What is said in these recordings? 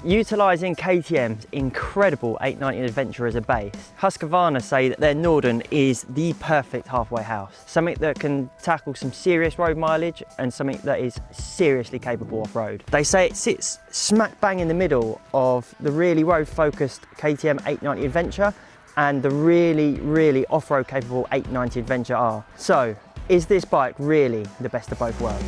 Utilising KTM's incredible 890 Adventure as a base, Husqvarna say that their Norden is the perfect halfway house. Something that can tackle some serious road mileage and something that is seriously capable off-road. They say it sits smack bang in the middle of the really road-focused KTM 890 Adventure and the really off-road capable 890 Adventure R. So, is this bike really the best of both worlds?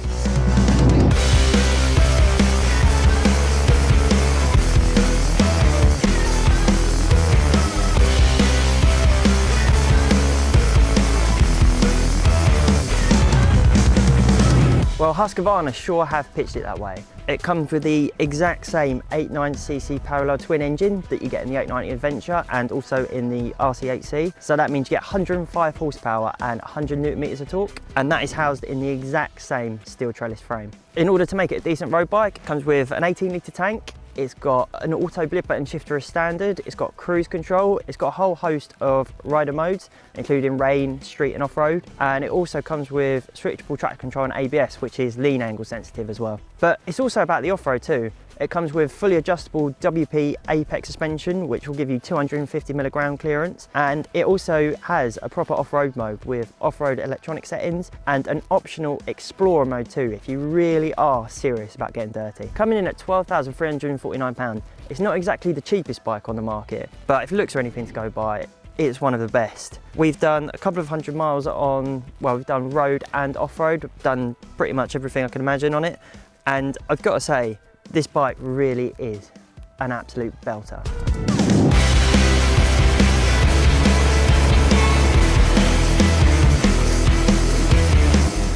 Well, Husqvarna sure have pitched it that way. It comes with the exact same 890cc parallel twin engine that you get in the 890 Adventure and also in the RC8C. So that means you get 105 horsepower and 100 Newton meters of torque, and that is housed in the exact same steel trellis frame. In order to make it a decent road bike, it comes with an 18-litre tank. It's got an auto blipper and shifter as standard, it's got cruise control, it's got a whole host of rider modes, including rain, street and off-road, and it also comes with switchable traction control and ABS, which is lean angle sensitive as well. But it's also about the off-road too. It comes with fully adjustable WP Apex suspension, which will give you 250mm ground clearance. And it also has a proper off-road mode with off-road electronic settings and an optional Explorer mode too, if you really are serious about getting dirty. Coming in at £12,349, it's not exactly the cheapest bike on the market, but if looks are anything to go by, it's one of the best. We've done a couple of 100 miles on, well, we've done road and off-road, done pretty much everything I can imagine on it. And I've got to say, this bike really is an absolute belter.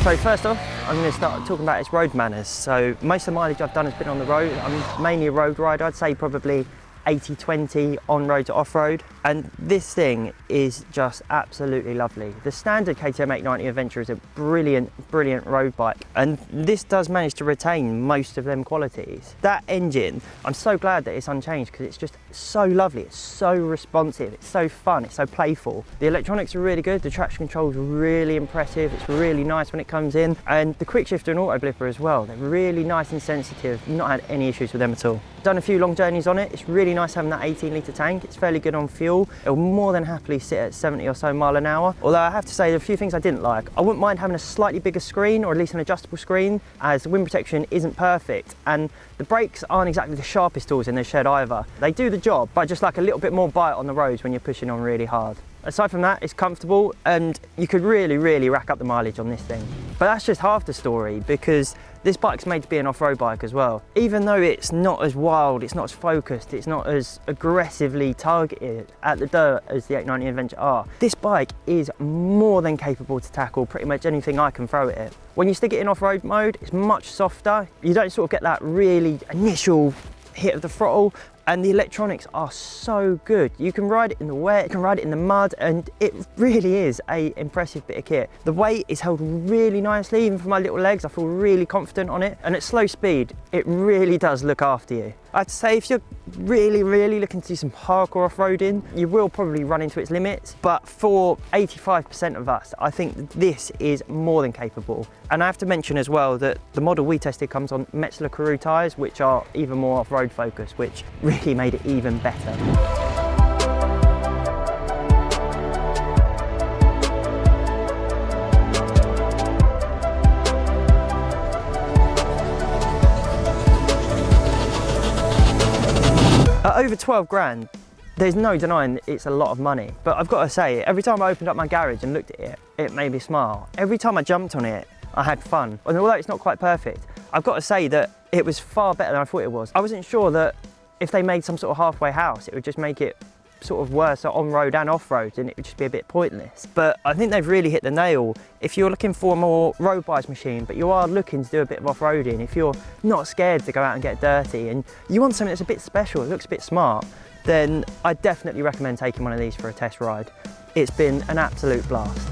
So first off, I'm going to start talking about its road manners. So most of the mileage I've done has been on the road. I'm mainly a road rider. I'd say probably 80-20 on-road to off-road, and this thing is just absolutely lovely. The standard KTM 890 Adventure is a brilliant road bike, and this does manage to retain most of them qualities. That engine, I'm so glad that it's unchanged because it's just so lovely, it's so responsive, it's so fun, it's so playful. The electronics are really good, the traction control is really impressive, it's really nice when it comes in, and the quick shifter and auto blipper as well, they're really nice and sensitive, not had any issues with them at all. Done a few long journeys on it, it's really nice having that 18-litre tank, it's fairly good on fuel, it'll more than happily sit at 70 or so mile an hour, although I have to say there are a few things I didn't like. I wouldn't mind having a slightly bigger screen, or at least an adjustable screen, as the wind protection isn't perfect, and the brakes aren't exactly the sharpest tools in the shed either. They do the job, but just like a little bit more bite on the roads when you're pushing on really hard. Aside from that, it's comfortable and you could really rack up the mileage on this thing. But that's just half the story, because this bike's made to be an off-road bike as well. Even though it's not as wild, it's not as focused, it's not as aggressively targeted at the dirt as the 890 Adventure R, this bike is more than capable to tackle pretty much anything I can throw at it. When you stick it in off-road mode, it's much softer. You don't sort of get that really initial hit of the throttle, and the electronics are so good. You can ride it in the wet, you can ride it in the mud, and it really is an impressive bit of kit. The weight is held really nicely, even for my little legs, I feel really confident on it, and at slow speed, it really does look after you. I'd say if you're really looking to do some hardcore off-roading, you will probably run into its limits, but for 85% of us, I think this is more than capable. And I have to mention as well that the model we tested comes on Metzeler Karoo tyres, which are even more off-road focused, which really made it even better. At over 12 grand, there's no denying it's a lot of money. But I've got to say, every time I opened up my garage and looked at it, it made me smile. Every time I jumped on it, I had fun. And although it's not quite perfect, I've got to say that it was far better than I thought it was. I wasn't sure that if they made some sort of halfway house, it would just make it sort of worse on-road and off-road, and it would just be a bit pointless. But I think they've really hit the nail. If you're looking for a more road bike machine, but you are looking to do a bit of off-roading, if you're not scared to go out and get dirty, and you want something that's a bit special, it looks a bit smart, then I definitely recommend taking one of these for a test ride. It's been an absolute blast.